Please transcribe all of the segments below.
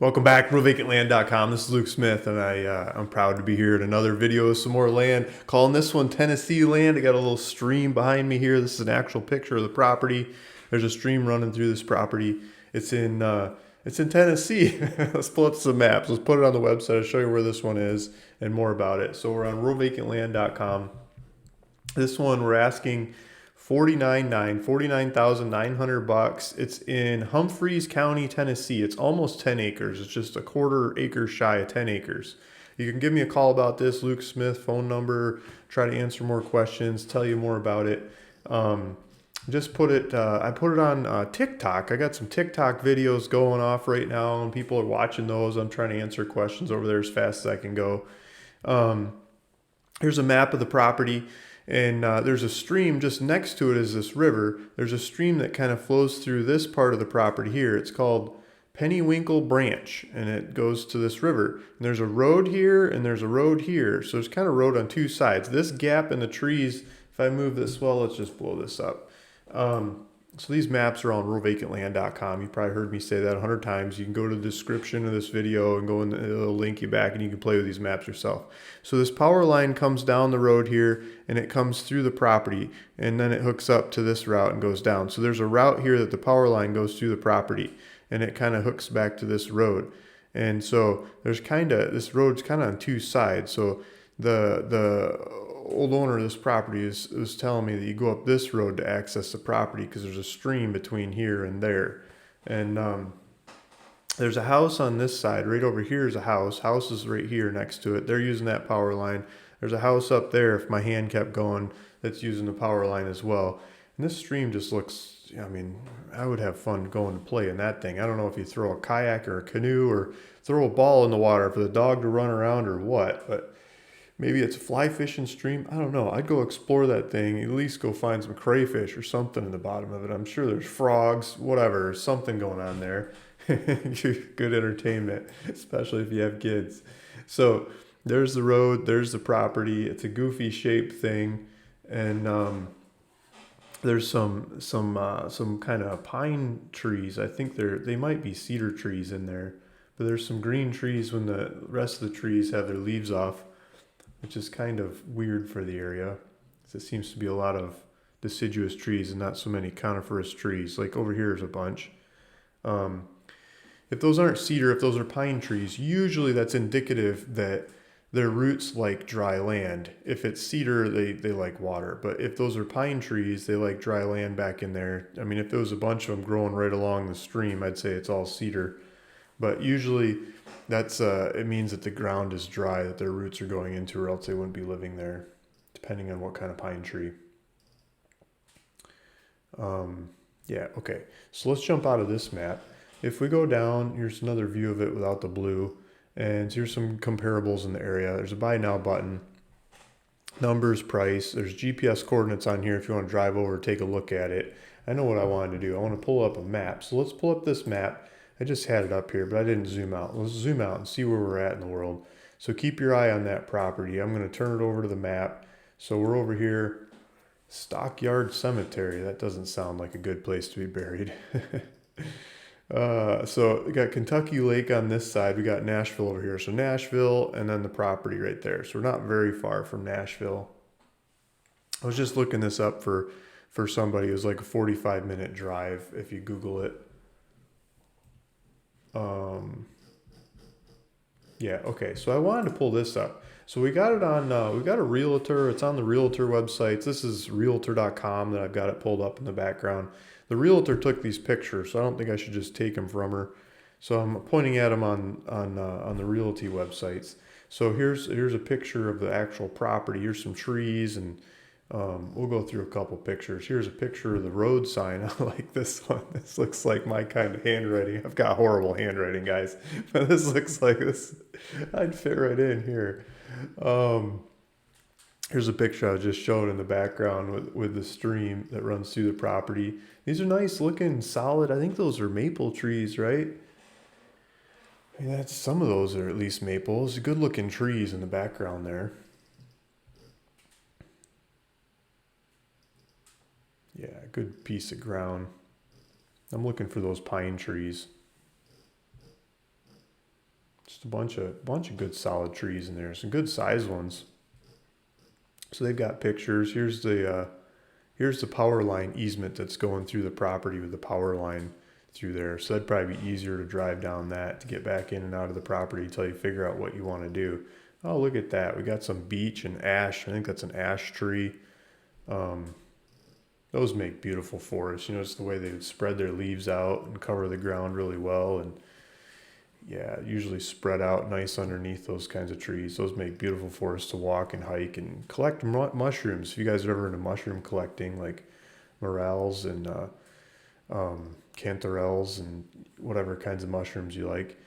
Welcome back, realvacantland.com. This is Luke Smith, and I'm proud to be here at another video of some more land. Calling this one Tennessee land. I got a little stream behind me here. This is an actual picture of the property. There's a stream running through this property. It's in Tennessee. Let's pull up some maps. Let's put it on the website. I'll show you where this one is and more about it. So we're on realvacantland.com. This one we're asking 49,900 bucks. It's in Humphreys County, Tennessee. It's almost 10 acres. It's just a quarter acre shy of 10 acres. You can give me a call about this, Luke Smith, phone number, try to answer more questions, tell you more about it. Just put it, I put it on TikTok. I got some TikTok videos going off right now and people are watching those. I'm trying to answer questions over there as fast as I can go. Here's a map of the property. And there's a stream just next to it is this river. There's a stream that kind of flows through this part of the property here. It's called Pennywinkle Branch, and it goes to this river. And there's a road here, and there's a road here. So there's kind of road on two sides. This gap in the trees, if I move this, well, let's just blow this up. So these maps are on realvacantland.com. You've probably heard me say that 100 times. You can go to the description of this video and go in, it'll link you back and you can play with these maps yourself. So this power line comes down the road here and it comes through the property and then it hooks up to this route and goes down. So there's a route here that the power line goes through the property and it kind of hooks back to this road. And so there's this road's kind of on two sides. So the old owner of this property was telling me that you go up this road to access the property because there's a stream between here and there. And there's a house on this side. Right over here is a house. House is right here next to it. They're using that power line. There's a house up there, if my hand kept going, that's using the power line as well. And this stream just looks, I mean, I would have fun going to play in that thing. I don't know if you throw a kayak or a canoe or throw a ball in the water for the dog to run around or what, but maybe it's a fly fishing stream. I don't know. I'd go explore that thing, at least go find some crayfish or something in the bottom of it. I'm sure there's frogs, whatever, something going on there. Good entertainment, especially if you have kids. So there's the road, there's the property. It's a goofy shaped thing. And there's some kind of pine trees. I think they might be cedar trees in there. But there's some green trees when the rest of the trees have their leaves off, which is kind of weird for the area. It seems to be a lot of deciduous trees and not so many coniferous trees. Like over here is a bunch. If those aren't cedar, if those are pine trees, usually that's indicative that their roots like dry land. If it's cedar, they like water. But if those are pine trees, they like dry land back in there. I mean, if there was a bunch of them growing right along the stream, I'd say it's all cedar. But usually that's it means that the ground is dry, that their roots are going into, or else they wouldn't be living there, depending on what kind of pine tree. Yeah, okay. So let's jump out of this map. If we go down, here's another view of it without the blue, and here's some comparables in the area. There's a buy now button, numbers, price. There's GPS coordinates on here if you want to drive over, take a look at it. I know what I wanted to do. I want to pull up a map. So let's pull up this map. I just had it up here, but I didn't zoom out. Let's zoom out and see where we're at in the world. So keep your eye on that property. I'm going to turn it over to the map. So we're over here, Stockyard Cemetery. That doesn't sound like a good place to be buried. So we got Kentucky Lake on this side. We got Nashville over here. So Nashville and then the property right there. So we're not very far from Nashville. I was just looking this up for somebody. It was like a 45-minute drive if you Google it. Yeah, okay. So I wanted to pull this up. So we got it on, we got a realtor. It's on the realtor websites. This is realtor.com that I've got it pulled up in the background. The realtor took these pictures, so I don't think I should just take them from her. So I'm pointing at them on the realty websites. So here's a picture of the actual property. Here's some trees and we'll go through a couple pictures. Here's a picture of the road sign. I like this one. This looks like my kind of handwriting. I've got horrible handwriting, guys. But this looks like this. I'd fit right in here. Here's a picture I just showed in the background with the stream that runs through the property. These are nice looking, solid. I think those are maple trees, right? I mean, some of those are at least maples. Good looking trees in the background there. Yeah, good piece of ground. I'm looking for those pine trees. Just a bunch of good solid trees in there. Some good sized ones. So they've got pictures. Here's the power line easement that's going through the property with the power line through there. So that'd probably be easier to drive down that to get back in and out of the property until you figure out what you want to do. Oh, look at that. We got some beech and ash. I think that's an ash tree. Those make beautiful forests. You know, it's the way they spread their leaves out and cover the ground really well. And yeah, usually spread out nice underneath those kinds of trees. Those make beautiful forests to walk and hike and collect mushrooms. If you guys are ever into mushroom collecting, like morels and canterelles and whatever kinds of mushrooms you like,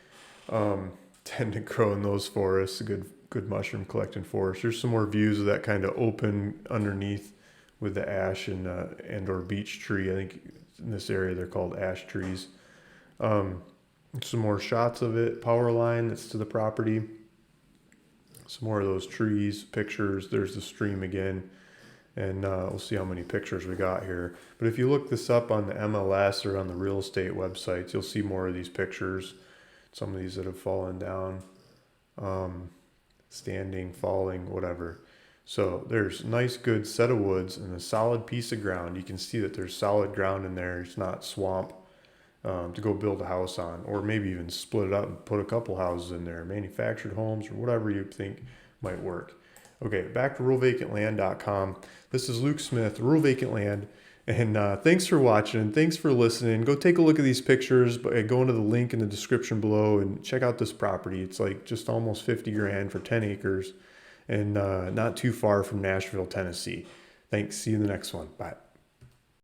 tend to grow in those forests. A good mushroom collecting forest. There's some more views of that kind of open underneath with the ash and or beech tree. I think in this area they're called ash trees. Some more shots of it. Power line that's to the property. Some more of those trees, pictures. There's the stream again. And we'll see how many pictures we got here. But if you look this up on the MLS or on the real estate websites, you'll see more of these pictures. Some of these that have fallen down, standing, falling, whatever. So there's a nice good set of woods and a solid piece of ground. You can see that there's solid ground in there. It's not swamp to go build a house on, or maybe even split it up and put a couple houses in there, manufactured homes or whatever you think might work. Okay, back to ruralvacantland.com. This is Luke Smith, Rural Vacant Land, and thanks for watching and thanks for listening. Go take a look at these pictures, but go into the link in the description below and check out this property. It's like just almost 50 grand for 10 acres and not too far from Nashville, Tennessee. Thanks. See you in the next one. Bye.